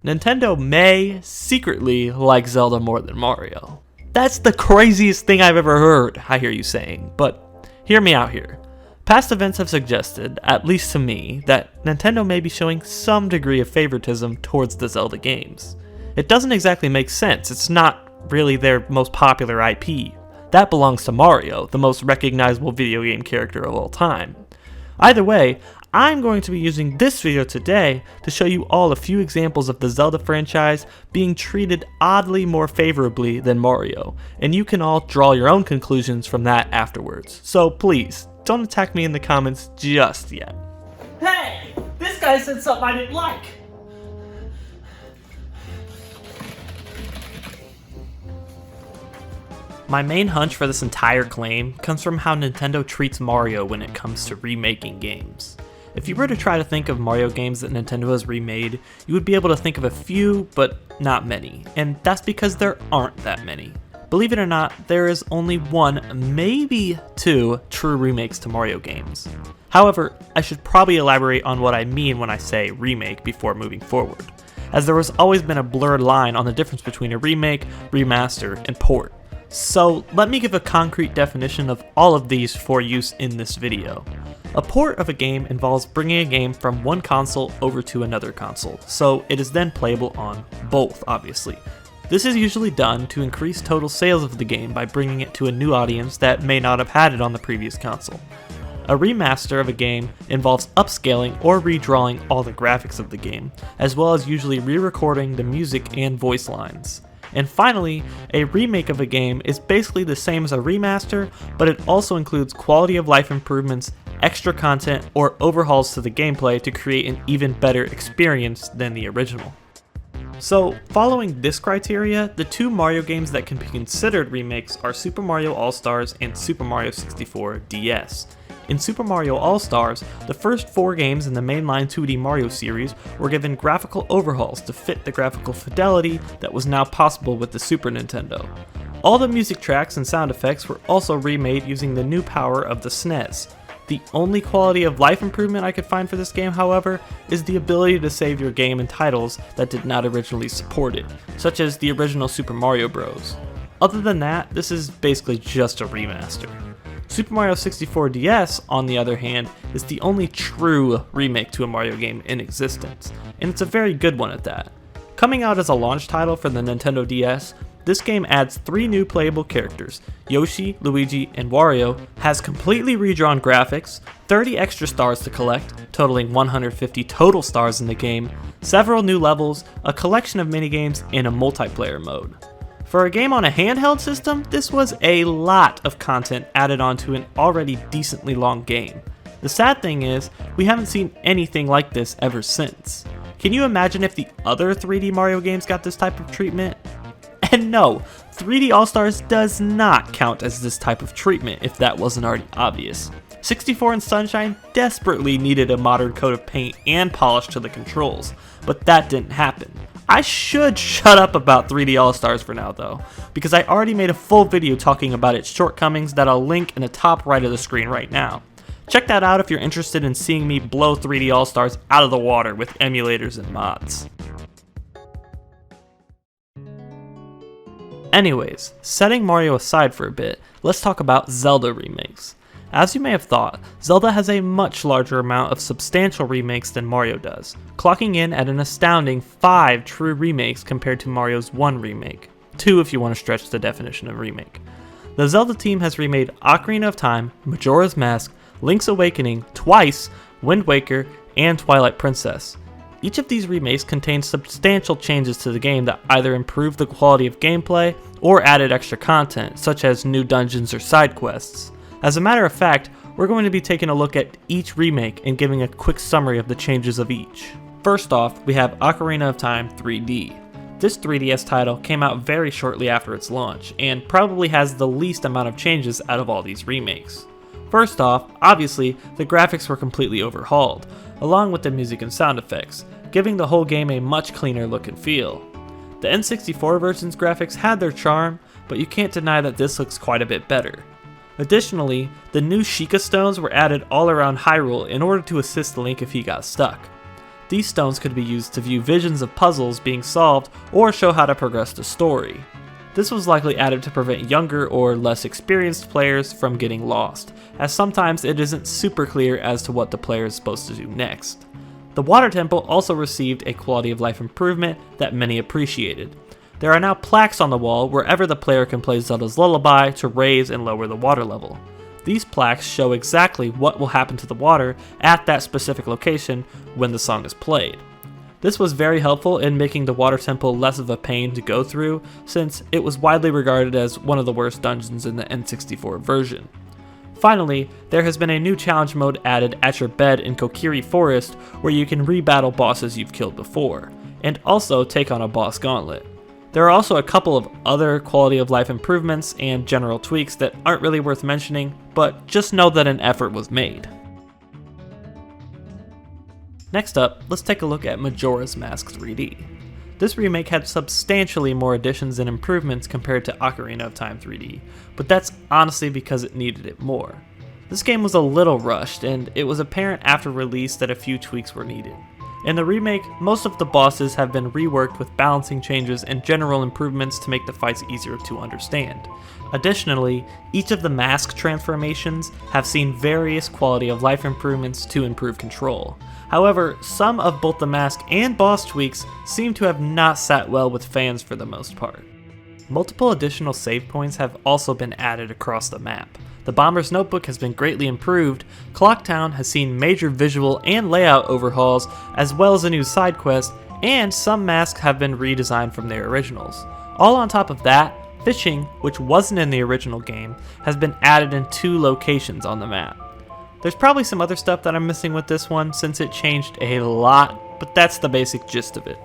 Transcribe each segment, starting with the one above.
Nintendo may secretly like Zelda more than Mario. That's the craziest thing I've ever heard, I hear you saying, but hear me out here. Past events have suggested, at least to me, that Nintendo may be showing some degree of favoritism towards the Zelda games. It doesn't exactly make sense, it's not really their most popular IP. That belongs to Mario, the most recognizable video game character of all time. Either way, I'm going to be using this video today to show you all a few examples of the Zelda franchise being treated oddly more favorably than Mario, and you can all draw your own conclusions from that afterwards. So please, don't attack me in the comments just yet. Hey! This guy said something I didn't like! My main hunch for this entire claim comes from how Nintendo treats Mario when it comes to remaking games. If you were to try to think of Mario games that Nintendo has remade, you would be able to think of a few, but not many, and that's because there aren't that many. Believe it or not, there is only one, maybe two, true remakes to Mario games. However, I should probably elaborate on what I mean when I say remake before moving forward, as there has always been a blurred line on the difference between a remake, remaster, and port. So let me give a concrete definition of all of these for use in this video. A port of a game involves bringing a game from one console over to another console, so it is then playable on both, obviously. This is usually done to increase total sales of the game by bringing it to a new audience that may not have had it on the previous console. A remaster of a game involves upscaling or redrawing all the graphics of the game, as well as usually re-recording the music and voice lines. And finally, a remake of a game is basically the same as a remaster, but it also includes quality of life improvements, extra content, or overhauls to the gameplay to create an even better experience than the original. So, following this criteria, the two Mario games that can be considered remakes are Super Mario All-Stars and Super Mario 64 DS. In Super Mario All-Stars, the first 4 games in the mainline 2D Mario series were given graphical overhauls to fit the graphical fidelity that was now possible with the Super Nintendo. All the music tracks and sound effects were also remade using the new power of the SNES. The only quality of life improvement I could find for this game, however, is the ability to save your game in titles that did not originally support it, such as the original Super Mario Bros. Other than that, this is basically just a remaster. Super Mario 64 DS, on the other hand, is the only true remake to a Mario game in existence, and it's a very good one at that. Coming out as a launch title for the Nintendo DS, this game adds 3 new playable characters, Yoshi, Luigi, and Wario, has completely redrawn graphics, 30 extra stars to collect, totaling 150 total stars in the game, several new levels, a collection of minigames, and a multiplayer mode. For a game on a handheld system, this was a lot of content added onto an already decently long game. The sad thing is, we haven't seen anything like this ever since. Can you imagine if the other 3D Mario games got this type of treatment? And no, 3D All-Stars does not count as this type of treatment if that wasn't already obvious. 64 and Sunshine desperately needed a modern coat of paint and polish to the controls, but that didn't happen. I should shut up about 3D All-Stars for now though, because I already made a full video talking about its shortcomings that I'll link in the top right of the screen right now. Check that out if you're interested in seeing me blow 3D All-Stars out of the water with emulators and mods. Anyways, setting Mario aside for a bit, let's talk about Zelda remakes. As you may have thought, Zelda has a much larger amount of substantial remakes than Mario does, clocking in at an astounding 5 true remakes compared to Mario's 1 remake. 2 if you want to stretch the definition of remake. The Zelda team has remade Ocarina of Time, Majora's Mask, Link's Awakening twice, Wind Waker, and Twilight Princess. Each of these remakes contains substantial changes to the game that either improve the quality of gameplay or added extra content, such as new dungeons or side quests. As a matter of fact, we're going to be taking a look at each remake and giving a quick summary of the changes of each. First off, we have Ocarina of Time 3D. This 3DS title came out very shortly after its launch, and probably has the least amount of changes out of all these remakes. First off, obviously, the graphics were completely overhauled, along with the music and sound effects, giving the whole game a much cleaner look and feel. The N64 version's graphics had their charm, but you can't deny that this looks quite a bit better. Additionally, the new Sheikah stones were added all around Hyrule in order to assist Link if he got stuck. These stones could be used to view visions of puzzles being solved or show how to progress the story. This was likely added to prevent younger or less experienced players from getting lost, as sometimes it isn't super clear as to what the player is supposed to do next. The water temple also received a quality of life improvement that many appreciated. There are now plaques on the wall wherever the player can play Zelda's Lullaby to raise and lower the water level. These plaques show exactly what will happen to the water at that specific location when the song is played. This was very helpful in making the water temple less of a pain to go through, since it was widely regarded as one of the worst dungeons in the N64 version. Finally, there has been a new challenge mode added at your bed in Kokiri Forest where you can re-battle bosses you've killed before, and also take on a boss gauntlet. There are also a couple of other quality of life improvements and general tweaks that aren't really worth mentioning, but just know that an effort was made. Next up, let's take a look at Majora's Mask 3D. This remake had substantially more additions and improvements compared to Ocarina of Time 3D, but that's honestly because it needed it more. This game was a little rushed, and it was apparent after release that a few tweaks were needed. In the remake, most of the bosses have been reworked with balancing changes and general improvements to make the fights easier to understand. Additionally, each of the mask transformations have seen various quality of life improvements to improve control. However, some of both the mask and boss tweaks seem to have not sat well with fans for the most part. Multiple additional save points have also been added across the map. The Bomber's Notebook has been greatly improved, Clocktown has seen major visual and layout overhauls, as well as a new side quest, and some masks have been redesigned from their originals. All on top of that, fishing, which wasn't in the original game, has been added in 2 locations on the map. There's probably some other stuff that I'm missing with this one since it changed a lot, but that's the basic gist of it.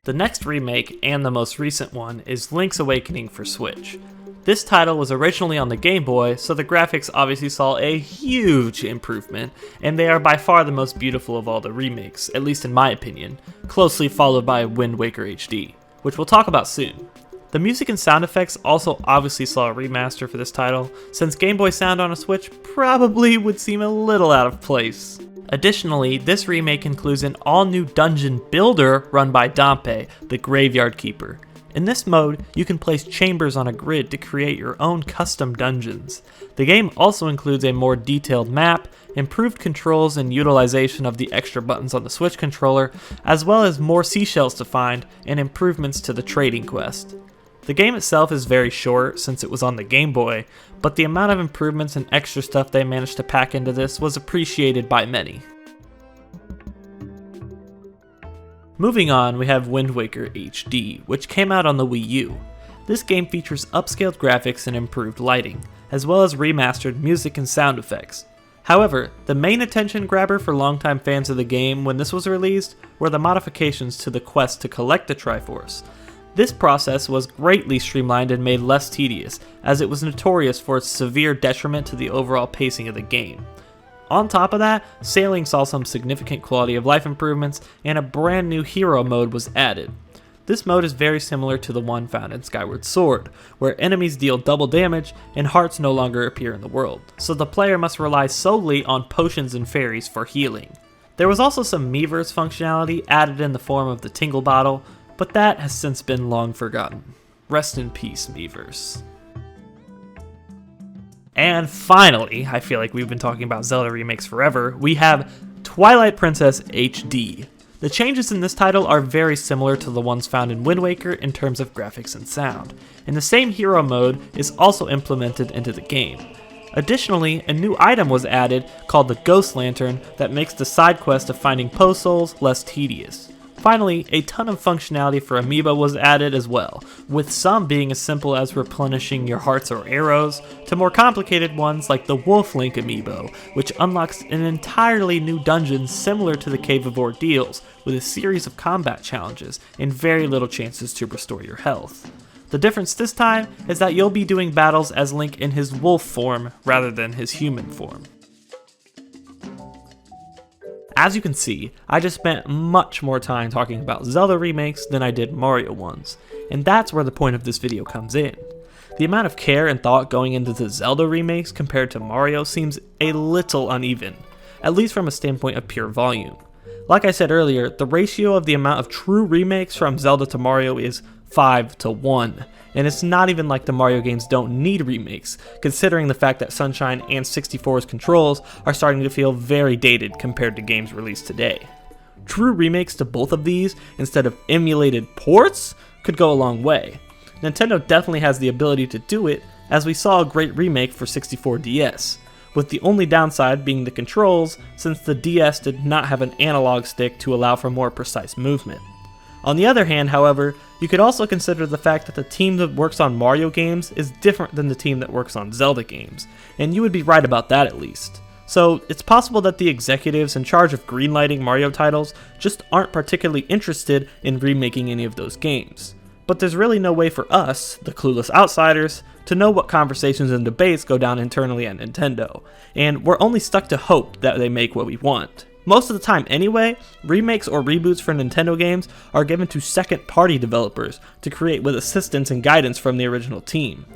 The next remake, and the most recent one, is Link's Awakening for Switch. This title was originally on the Game Boy, so the graphics obviously saw a huge improvement, and they are by far the most beautiful of all the remakes, at least in my opinion, closely followed by Wind Waker HD, which we'll talk about soon. The music and sound effects also obviously saw a remaster for this title, since Game Boy sound on a Switch probably would seem a little out of place. Additionally, this remake includes an all-new dungeon builder run by Dompe, the Graveyard Keeper. In this mode, you can place chambers on a grid to create your own custom dungeons. The game also includes a more detailed map, improved controls and utilization of the extra buttons on the Switch controller, as well as more seashells to find and improvements to the trading quest. The game itself is very short since it was on the Game Boy, but the amount of improvements and extra stuff they managed to pack into this was appreciated by many. Moving on, we have Wind Waker HD, which came out on the Wii U. This game features upscaled graphics and improved lighting, as well as remastered music and sound effects. However, the main attention grabber for longtime fans of the game when this was released were the modifications to the quest to collect the Triforce. This process was greatly streamlined and made less tedious, as it was notorious for its severe detriment to the overall pacing of the game. On top of that, sailing saw some significant quality of life improvements, and a brand new hero mode was added. This mode is very similar to the one found in Skyward Sword, where enemies deal double damage and hearts no longer appear in the world, so the player must rely solely on potions and fairies for healing. There was also some Miiverse functionality added in the form of the Tingle Bottle, but that has since been long forgotten. Rest in peace, Miiverse. And finally, I feel like we've been talking about Zelda remakes forever, we have Twilight Princess HD. The changes in this title are very similar to the ones found in Wind Waker in terms of graphics and sound, and the same hero mode is also implemented into the game. Additionally, a new item was added called the Ghost Lantern that makes the side quest of finding Poe Souls less tedious. Finally, a ton of functionality for Amiibo was added as well, with some being as simple as replenishing your hearts or arrows, to more complicated ones like the Wolf Link Amiibo, which unlocks an entirely new dungeon similar to the Cave of Ordeals, with a series of combat challenges and very little chances to restore your health. The difference this time is that you'll be doing battles as Link in his wolf form rather than his human form. As you can see, I just spent much more time talking about Zelda remakes than I did Mario ones, and that's where the point of this video comes in. The amount of care and thought going into the Zelda remakes compared to Mario seems a little uneven. at least from a standpoint of pure volume. Like I said earlier, the ratio of the amount of true remakes from Zelda to Mario is 5 to 1, and it's not even like the Mario games don't need remakes, considering the fact that Sunshine and 64's controls are starting to feel very dated compared to games released today. True remakes to both of these, instead of emulated ports, could go a long way. Nintendo definitely has the ability to do it, as we saw a great remake for 64DS, with the only downside being the controls, since the DS did not have an analog stick to allow for more precise movement. On the other hand, however, you could also consider the fact that the team that works on Mario games is different than the team that works on Zelda games, and you would be right about that at least. So it's possible that the executives in charge of greenlighting Mario titles just aren't particularly interested in remaking any of those games. But there's really no way for us, the clueless outsiders, to know what conversations and debates go down internally at Nintendo, and we're only stuck to hope that they make what we want. Most of the time anyway, remakes or reboots for Nintendo games are given to second-party developers to create with assistance and guidance from the original team.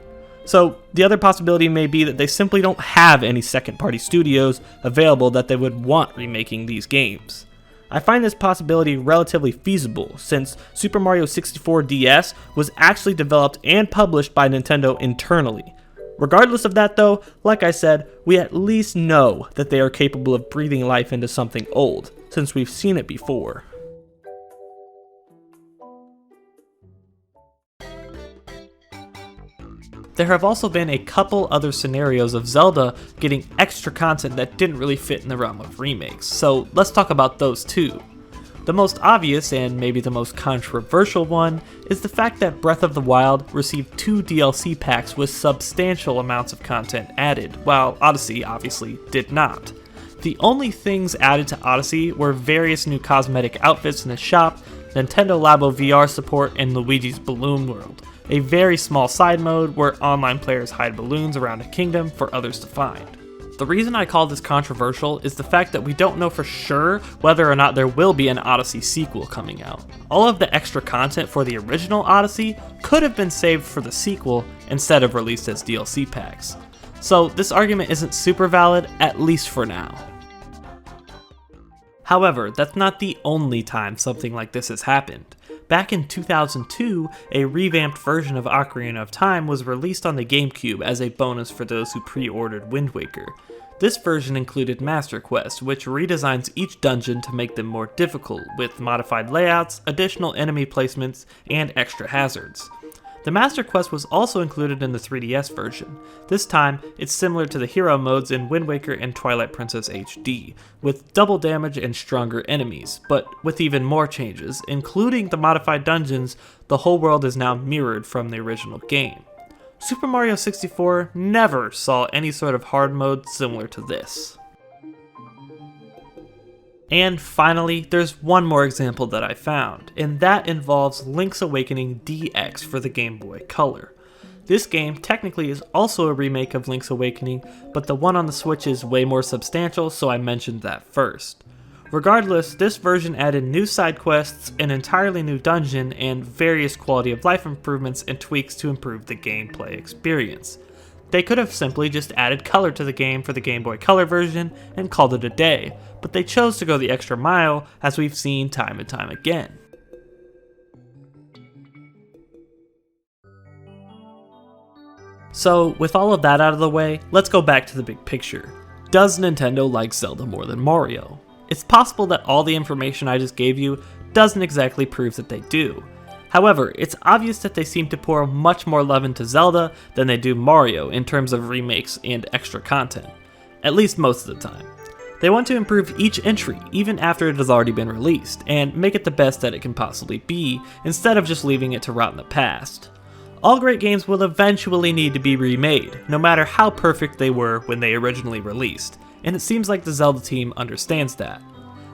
So the other possibility may be that they simply don't have any second-party studios available that they would want remaking these games. I find this possibility relatively feasible, since Super Mario 64 DS was actually developed and published by Nintendo internally. Regardless of that though, like I said, we at least know that they are capable of breathing life into something old, since we've seen it before. There have also been a couple other scenarios of Zelda getting extra content that didn't really fit in the realm of remakes, so let's talk about those too. The most obvious, and maybe the most controversial one, is the fact that Breath of the Wild received 2 DLC packs with substantial amounts of content added, while Odyssey obviously did not. The only things added to Odyssey were various new cosmetic outfits in the shop, Nintendo Labo VR support, and Luigi's Balloon World, a very small side mode where online players hide balloons around a kingdom for others to find. The reason I call this controversial is the fact that we don't know for sure whether or not there will be an Odyssey sequel coming out. All of the extra content for the original Odyssey could have been saved for the sequel instead of released as DLC packs. So this argument isn't super valid, at least for now. However, that's not the only time something like this has happened. Back in 2002, a revamped version of Ocarina of Time was released on the GameCube as a bonus for those who pre-ordered Wind Waker. This version included Master Quest, which redesigns each dungeon to make them more difficult, with modified layouts, additional enemy placements, and extra hazards. The Master Quest was also included in the 3DS version. This time, it's similar to the hero modes in Wind Waker and Twilight Princess HD, with double damage and stronger enemies, but with even more changes, including the modified dungeons. The whole world is now mirrored from the original game. Super Mario 64 never saw any sort of hard mode similar to this. And finally, there's one more example that I found, and that involves Link's Awakening DX for the Game Boy Color. This game technically is also a remake of Link's Awakening, but the one on the Switch is way more substantial, so I mentioned that first. Regardless, this version added new side quests, an entirely new dungeon, and various quality of life improvements and tweaks to improve the gameplay experience. They could have simply just added color to the game for the Game Boy Color version and called it a day, but they chose to go the extra mile, as we've seen time and time again. So, with all of that out of the way, let's go back to the big picture. Does Nintendo like Zelda more than Mario? It's possible that all the information I just gave you doesn't exactly prove that they do. However, it's obvious that they seem to pour much more love into Zelda than they do Mario in terms of remakes and extra content, at least most of the time. They want to improve each entry, even after it has already been released, and make it the best that it can possibly be, instead of just leaving it to rot in the past. All great games will eventually need to be remade, no matter how perfect they were when they originally released, and it seems like the Zelda team understands that.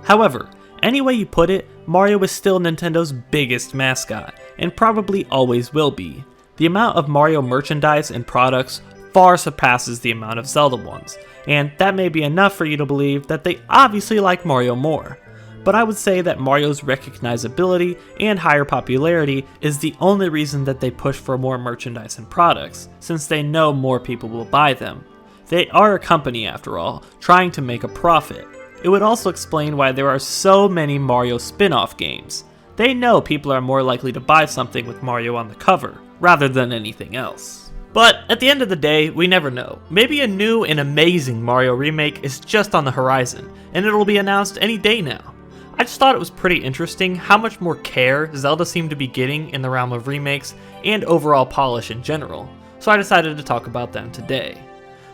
However, any way you put it, Mario is still Nintendo's biggest mascot, and probably always will be. The amount of Mario merchandise and products far surpasses the amount of Zelda ones, and that may be enough for you to believe that they obviously like Mario more. But I would say that Mario's recognizability and higher popularity is the only reason that they push for more merchandise and products, since they know more people will buy them. They are a company, after all, trying to make a profit. It would also explain why there are so many Mario spin-off games. They know people are more likely to buy something with Mario on the cover, rather than anything else. But at the end of the day, we never know. Maybe a new and amazing Mario remake is just on the horizon, and it'll be announced any day now. I just thought it was pretty interesting how much more care Zelda seemed to be getting in the realm of remakes and overall polish in general, so I decided to talk about them today.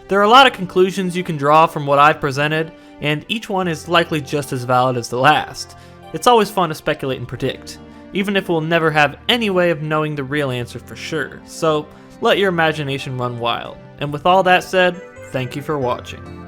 There are a lot of conclusions you can draw from what I've presented, and each one is likely just as valid as the last. It's always fun to speculate and predict, even if we'll never have any way of knowing the real answer for sure, so let your imagination run wild. And with all that said, thank you for watching.